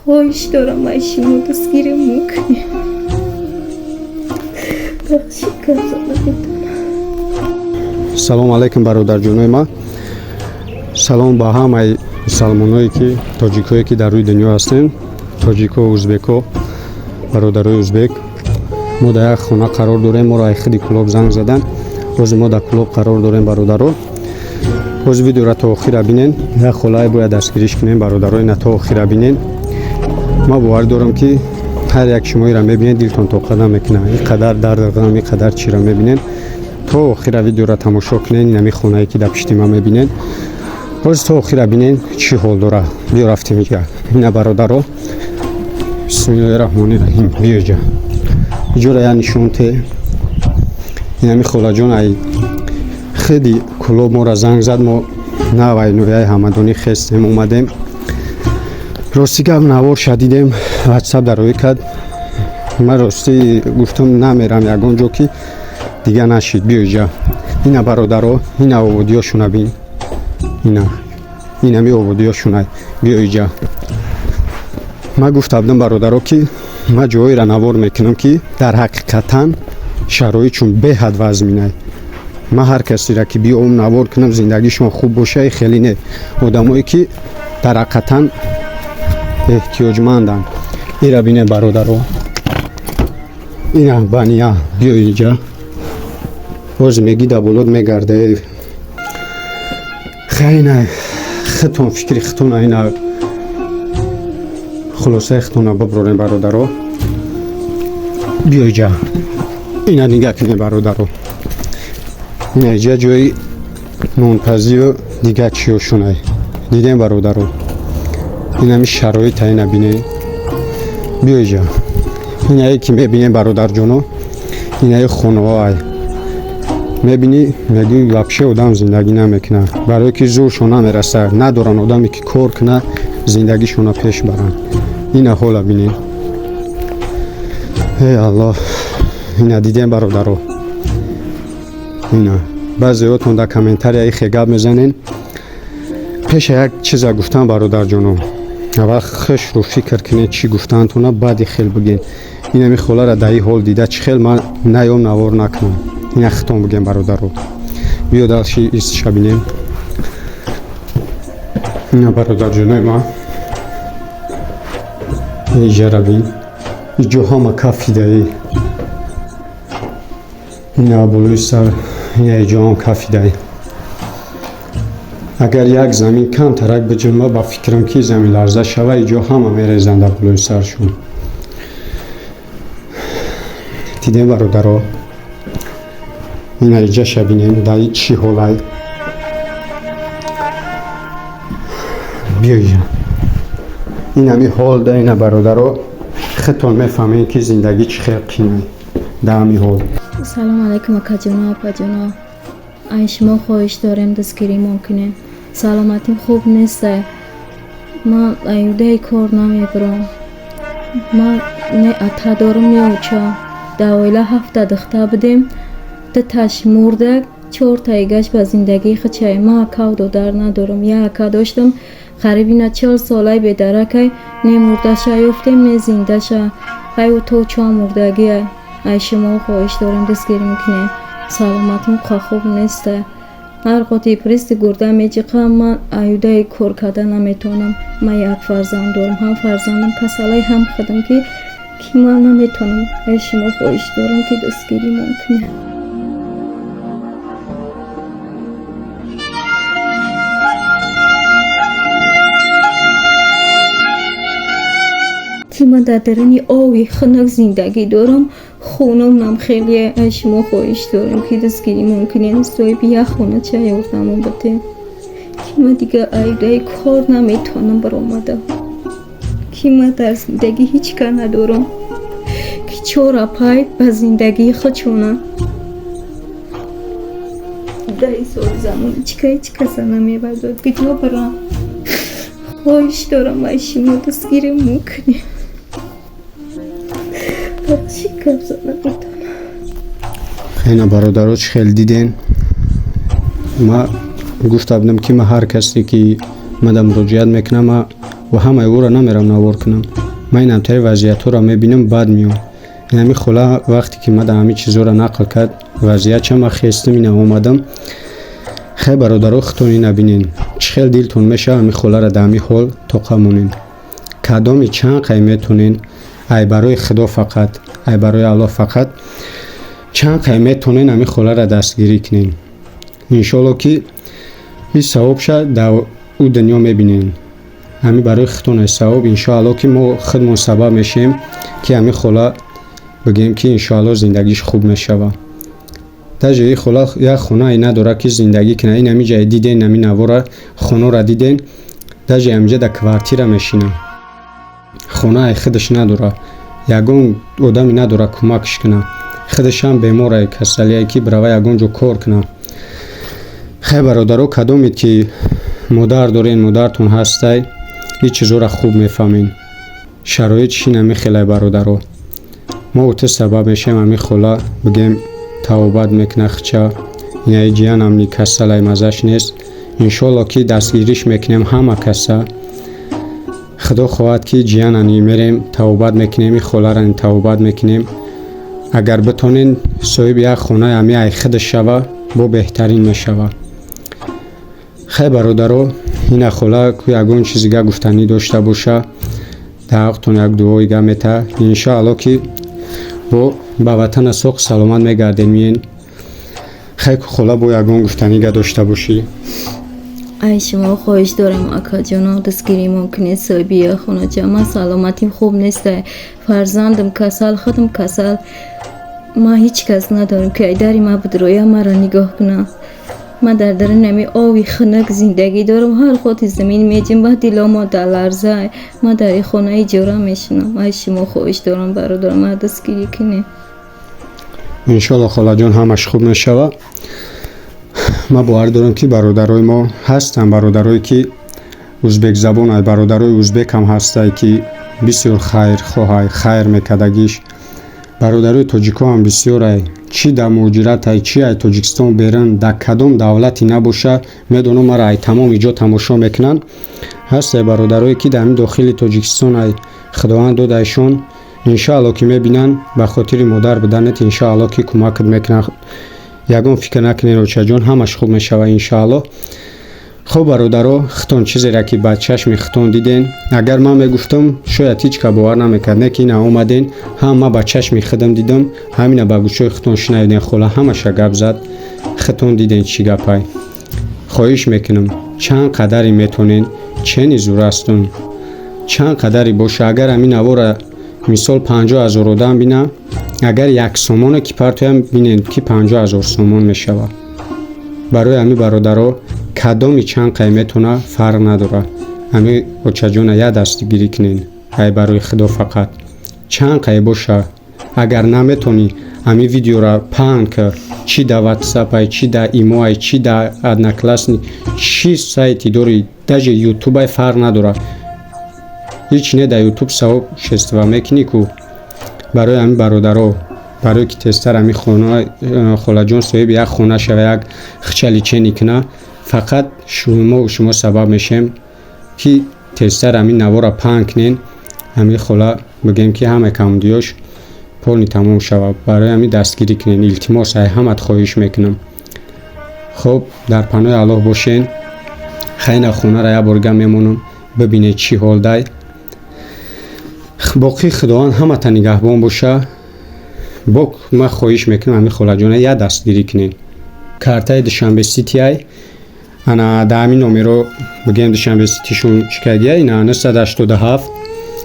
خواهش دارم اشیمو دستگیری میکنی. بخشی کردم. салом алейкум бародарҷонои ман. салом ба ҳамаи мусалмоное ки тоҷикое ки дар рӯи дунё ҳастем, тоҷико, ӯзбеко, бародарои ӯзбек. мо дар як хона қарор дорем, моро аз хиди кулоб занг задан. ҳозир мо дар кулоб қарор дорем бародаро. ҳозир видеоро то охира бинен. як холае бояд дастгириш кунем бародарои на то охира бинен. ман бовар дорам ки ҳар як шумоиро мебинед дилтон тоқат намекунад. ин қадар дард ғам, ин қадар чиро мебинен. то охира видеоро тамошо кунен. инами хонае ки дар пишти ман мебинен. ҳозир то охира бинен чӣ ҳол дора. биё рафтем иҷа. ина бародаро. бисмиллаҳирраҳмонирраҳим. биё иҷа. иҷора я нишонте. инами холаҷон ай хеди кулоб моро занг зад. мо навай нояи ҳамадонӣ хестем омадем. рости гап навор шадидем. ватсап дароӣ кард. ман ростӣ гуфтам намерам ягон ҷо ки дига нашид. биё иҷа. ина бародаро, ина оводиёшуна бин. инами оводиёшунай. биё иҷа. ман гуфта будам бародаро ки ман ҷоиро навор мекунам ки дар ҳақиқатан шароит чун беҳад вазминай. ман ҳар касиро ки биём навор кунам зиндагишон хуб боша, хеле не одамое ки дар ҳақиқатан эҳтиёҷманданд. ира бине бародаро. ина бания. биё иҷа. ҳозир мегида болот мегарда. хайна хитон фикри хитона ина хулосаи хитона биброрем бародаро. биё иҷа. ина нигаҳ кунем бародаро. ина иҷа ҷои нонпазию дига чиёшунай. дидем бародаро. инами шароита ина бине. биё иҷа. инае ки мебинем бародарҷоно. инае хонаҳоай мебинӣ мегӯи вапше одам зиндагӣ намекунад. барое ки зӯршон намерасад. надоранд одаме ки кор кунад зиндагишонро пеш баранд. ина ҳола бинем. аллоҳ. ина дидем бародаро. ина баъзеотон дар комментария ихе гап мезанен. пеша як чиза гуфтам бародарҷоно. аввал хушрӯ фикр кунед чӣ гуфтаантона баъди хел бигӯед. инами холаро дар ин ҳол дида чӣ хел ман наём навор накунам. ина хитон бигем бародаро. биё далши истиша бинем. ина бародарҷонои ман. иҷара бин. иҷо ҳама кафидаи. ина болои сар. ина иҷоам кафидаи. агар як замин камтарак биҷилма ба фикрам ки замин ларза шава иҷо ҳама мерезанд дар болои саршон. дидем бародаро. ина иҷа шабинем дар чӣ ҳолай. биё иҷа. инами ҳол да ина бародаро. хитон мефаҳмем ки зиндагӣ чӣ хел қимай дар ҳамин ҳол. салом алейкум акаҷоно апаҷоно. ай шумо хоҳиш дорем дастгирӣ мокунем. саломатим хуб нестай. ман аюдаи кор намебирам. ман не ата дорам ё уча. дар оила 7 духта будем. 2таш мурдак, 4таи гашт ба зиндагии хичай. ман акав додар надорам. як ака доштам қариби на 40 солаи бедаракай. не мурдаша ёфтем, не зиндаша. ай то чо мурдагиай. ай шумо хоҳиш дорем дастгирӣ мекунем. саломатим хуб нестай. ҳар қоти присти гурда мечиқам. ман аюдаи кор карда наметонам. ман як фарзанд дорам. ҳам фарзандам касалай, ҳам худам ки ман наметонам. ай шумо хоҳиш дорам ки дастгирӣ мекунем. ки ман дар даруни оби хунак зиндагӣ дорам. хунамам хеле. ай шумо хоҳиш дорам ки дастгирӣ мекунем. соҳиби як хона чай овардам албатта. ки ман дига айдаи кор наметонам баромада. ки ман дар зиндагӣ ҳеҷ кар надорам ки чора пай ба зиндагии худшона. дар ин соли замон ҳеҷ каса намебардод. куҷо барам. хоҳиш дорам ай шумо дастгирӣ мекунем. хайна бародаро чӣ хел диден. ман гуфта будам ки ман ҳар касе ки мада муроҷиат мекунам, ман ва ҳамаи ӯро намерам навор кунам. ман ин ҳамтари вазиятҳоро мебинам, бад меём. ҳамин хола вақте ки мада ҳамин чизҳоро нақл кард, вазият чама хестам ина омадам. хай бародаро, хутон ина бинен, чӣ хел дилтон мешавад ҳамин холаро дар ҳамин ҳол тоқа монен. кадоми чанд қай метонен ай барои худо фақат, ай барои аллоҳ фақат чанд қай метонен ҳамин холаро дастгирӣ кунен. иншоалло ки ин савобша дар ӯ дунё мебинен. ҳамин барои хутон ай савоб. иншоалло ки мо худмон сабаб мешем ки ҳамин хола бигем ки иншоалло зиндагиш хуб мешава. даже ин хола як хонаи надора ки зиндагӣ кунад. ин ҳамин ҷай диден, ҳамин навора хонора диден, даже ҳаминҷа дар квартира мешина. хонаи худаш надора, ягон одами надора кӯмакш куна. худашам беморае, касалие ки брава ягон ҷо кор куна. хай бародаро, кадомед ки модар дорен, модаратон ҳастай, ин чизҳоро хуб мефаҳмен. шароитиш ин ҳамин хелай бародаро. мо ӯто сабаб мешавем ҳамин хола бигем тавобат мекуна хича. инаи ҷиянам ни касалай мазаш нест. иншоалло ки дастгириш мекунем ҳама каса. худо хоҳад ки ҷиянани мерем тавобат мекунем, ин холара тавобат мекунем. агар битонен соҳиби як хонаи ҳамин ай худаш шава, бо беҳтарин мешава. хай бародаро, ина хола ку ягон чизига гуфтанӣ дошта боша, дар ҳаққтон як дуои га мета. иншоалло ки бо ба ватана соқ саломат мегардем. ин хай ку хола бо ягон гуфтанига дошта бошӣ. ай шумо хоҳиш дорам акаҷоно, дастгирӣ мумкинест соҳиби як хонаҷа. ман саломатим хуб нестай, фарзандам касал, худам касал. ман ҳеҷ кас надорам ки ай дари ма бидроя маро нигоҳ кунад. ман дар даруни ҳамин ови хунак зиндагӣ дорам. ҳар хоти замин меҷим, ба диломо дар ларза. ман дар ин хона иҷора мешинам. ай шумо хоҳиш дорам бародарам, ман дастгирӣ кунед. иншоалло холаҷон ҳамаш хуб мешава. ман бовар дорам ки бародарои мо ҳастанд, бародарое ки ӯзбекзабон, ай бародарои ӯзбек ҳам ҳастанд ки бисёр хайр хоҳай, хайр мекардагиш. бародарои тоҷико ҳам бисёр ай, чӣ дар муҳоҷират ай, чӣ ай тоҷикистон берун, дар кадом давлати набоша, медонам мара ай тамом иҷо тамошо мекунанд. ҳаст ай бародарое ки дар ҳамин дохили тоҷикистон ай худованд додайшон. иншоалло ки мебинанд, ба хотири модар биданед, иншоалло ки кӯмакат мекунанд. ягон фикр накунед очаҷон, ҳамаш хуб мешава иншоалло. хуб бародаро, хутон чизере ки ба чашми хутон диден, агар ман мегуфтам шояд ҳеҷ ка бовар намекард, не ки ина омаден, ҳам ман ба чашми худам дидам, ҳамина ба гӯшои хутон шунавиден. хола ҳамаша гап зад, хутон диден чӣ гапай. хоҳиш мекунам, чанд қадари метонен, чени зурастун, чанд қадари боша. агар ҳамин навора мисол 50 000 одам бина, агар як сомоне ки партоям бинен ки 50 000 сомон мешава. барои ҳамин бародаро кадоми чанд қай метона фарқ надора. ҳамин очаҷона я дастгирӣ кунен, ай барои худо фақат чанд қай боша. агар наметонӣ ҳамин видеора паҳн кар, чӣ дар ватсап ай, чӣ дар имо ай, чӣ дар одноклассни, чӣ сайти дори, даже ютуб ай фарқ надора. ҳеҷ не дар ютуб савоб шестива мекунӣ ку. барои ҳамин бародаро, барое ки тезтар ҳамин холаҷон соҳиби як хона шава, як хичали чени куна, фақат шумо сабаб мешем ки тезтар ҳамин навора паҳн кунен. ҳамин хола бигем ки ҳама камдиёш полни тамом шава. барои ҳамин дастгирӣ кунен, илтимос ай ҳамат хоҳиш мекунам. хуб, дар паноҳи аллоҳ бошен. хайна хонара як борга мемонам, бибинед чӣ ҳолдай. боқӣ худованд ҳамата нигаҳбон боша. бок ман хоҳиш мекунам ҳамин холаҷона я дастгирӣ кунен. картаи душанбе сити ай ана дар ҳамин номеро бигем душанбе ситишон чикагия ина 987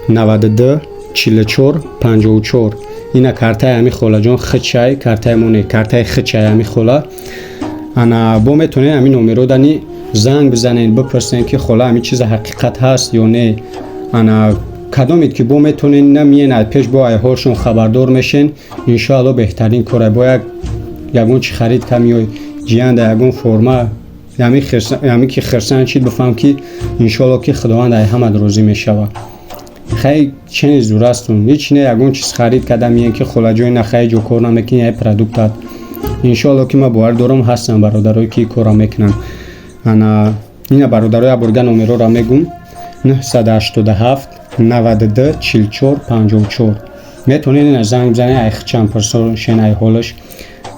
92 44 54. ина картаи ҳамин холаҷон хичай, картаи моне, картаи хичай ҳамин хола. ана бо метонед ҳамин номеро дани занг бизанед, бипурсен ки хола ҳамин чиза ҳақиқат ҳаст ё не. ана кадомед ки бо метонен намиенад пеш бо ай ҳолшон хабардор мешен. иншоалло беҳтарин кора. бо ягон чи харид камиёй ҷиян дар ягон форма ҳамин ки хирсан чид бифаҳм ки иншоалло ки худованд ай ҳамат розӣ мешава. хай чени зурастун, ҳеҷ не ягон чиз харид карда миен ки холаҷои нахай ҷо кор намекунӣ ай продуктат. иншоалло ки ман бовар дорам ҳастанд бародарое ки кора мекунанд. ана ина бародаро як борга номероро мегум. 987 92 44 54. метавонед занг бизанед, ай чанд пурсишен, ай ҳолаш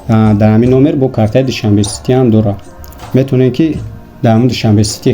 дар ҳамин номер бо картаи Душанбеситӣ ҳам дора. метавонед ки дар ҳамин Душанбеситӣ